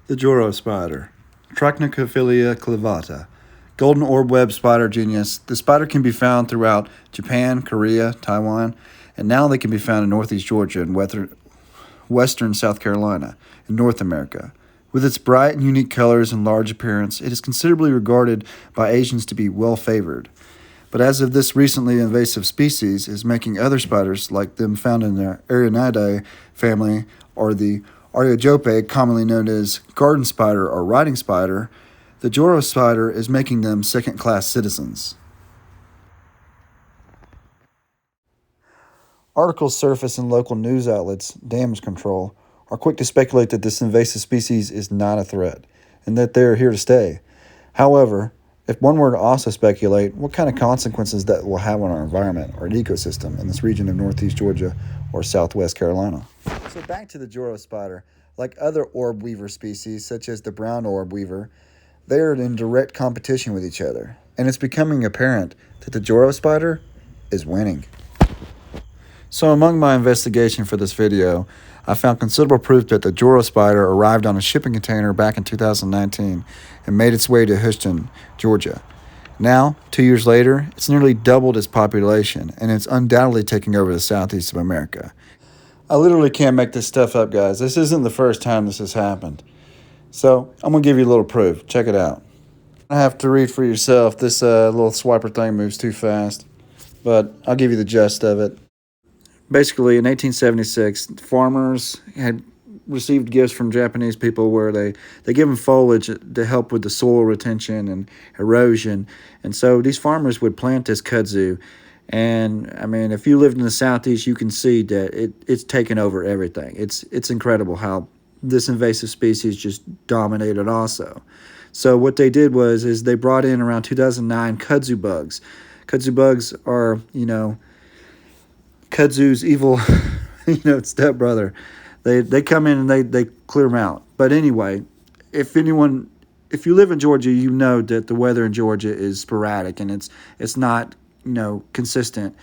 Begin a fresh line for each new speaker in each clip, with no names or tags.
The JORO Spider, Trachnocophilia clavata. Golden orb web spider genius. The spider can be found throughout Japan, Korea, Taiwan, and now they can be found in northeast Georgia and western South Carolina in North America. With its bright and unique colors and large appearance, it is considerably regarded by Asians to be well favored. But as of this recently invasive species is making other spiders, like them found in the Arionidae family or the Ariogope, commonly known as garden spider or riding spider, the JORO spider is making them second-class citizens. Articles surface in local news outlets, damage control, are quick to speculate that this invasive species is not a threat and that they are here to stay. However, if one were to also speculate what kind of consequences that will have on our environment or ecosystem in this region of northeast Georgia or southwest Carolina. So back to the JORO spider. Like other orb weaver species, such as the brown orb weaver, they are in direct competition with each other, and it's becoming apparent that the JORO spider is winning. So among my investigation for this video, I found considerable proof that the JORO spider arrived on a shipping container back in 2019 and made its way to Houston, Georgia. Now, 2 years later, it's nearly doubled its population, and it's undoubtedly taking over the southeast of America. I literally can't make this stuff up, guys. This isn't the first time this has happened. So, I'm going to give you a little proof. Check it out. I have to read for yourself. This little swiper thing moves too fast, but I'll give you the gist of it. Basically, in 1876, farmers had received gifts from Japanese people where they give them foliage to help with the soil retention and erosion. And so these farmers would plant this kudzu. And, I mean, if you lived in the southeast, you can see that it's taken over everything. It's incredible how this invasive species just dominated also. So what they did is they brought in around 2009 kudzu bugs. Kudzu bugs are, kudzu's evil, stepbrother. They come in and they clear them out. But anyway, if you live in Georgia, you know that the weather in Georgia is sporadic and it's not, consistent.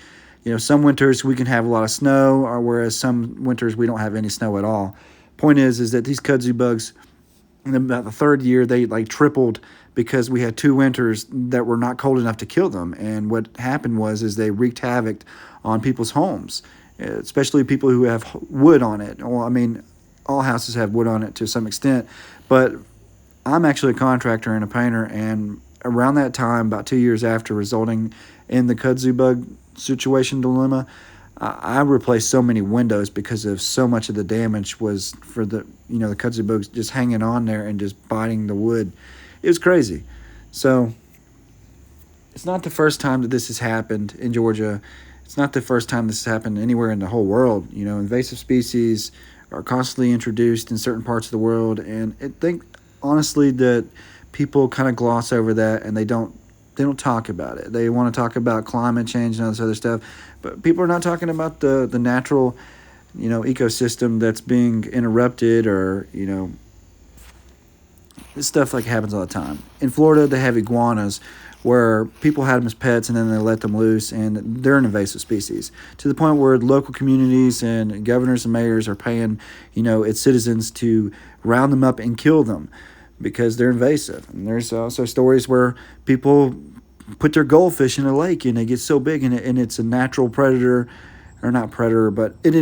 Some winters we can have a lot of snow, or whereas some winters we don't have any snow at all. Point is that these kudzu bugs, in about the third year, they tripled because we had 2 winters that were not cold enough to kill them. And what happened is they wreaked havoc on people's homes, especially people who have wood on it. Well, I mean, all houses have wood on it to some extent, but I'm actually a contractor and a painter, and around that time, about 2 years after resulting in the kudzu bug situation dilemma, I replaced so many windows because of so much of the damage was for the kudzu bugs just hanging on there and just biting the wood. It was crazy. So it's not the first time that this has happened in Georgia. It's not the first time this has happened anywhere in the whole world. Invasive species are constantly introduced in certain parts of the world, and I think honestly that people kind of gloss over that and they don't talk about it. They want to talk about climate change and all this other stuff, but people are not talking about the natural, ecosystem that's being interrupted, or this stuff happens all the time. In Florida, they have iguanas where people had them as pets and then they let them loose, and they're an invasive species to the point where local communities and governors and mayors are paying, its citizens to round them up and kill them because they're invasive. And there's also stories where people put their goldfish in a lake and they get so big and it's a natural predator, or not predator, but it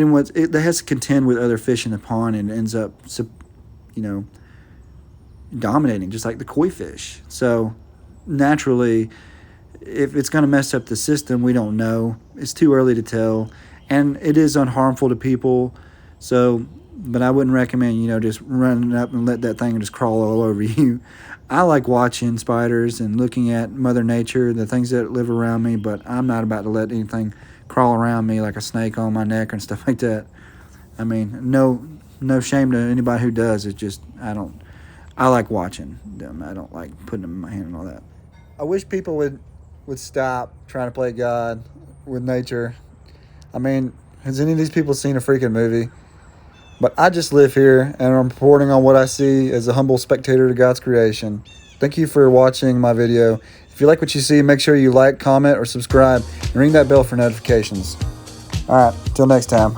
has to contend with other fish in the pond and ends up, dominating, just like the koi fish. So naturally, if it's going to mess up the system, we don't know. It's too early to tell, and it is unharmful to people. So, but I wouldn't recommend, just running up and let that thing just crawl all over you. I like watching spiders and looking at Mother Nature, the things that live around me, but I'm not about to let anything crawl around me like a snake on my neck and stuff like that. I mean, no shame to anybody who does. It's just, I like watching them. I don't like putting them in my hand and all that. I wish people would stop trying to play God with nature. I mean, has any of these people seen a freaking movie? But I just live here, and I'm reporting on what I see as a humble spectator to God's creation. Thank you for watching my video. If you like what you see, make sure you like, comment, or subscribe, and ring that bell for notifications. All right, till next time.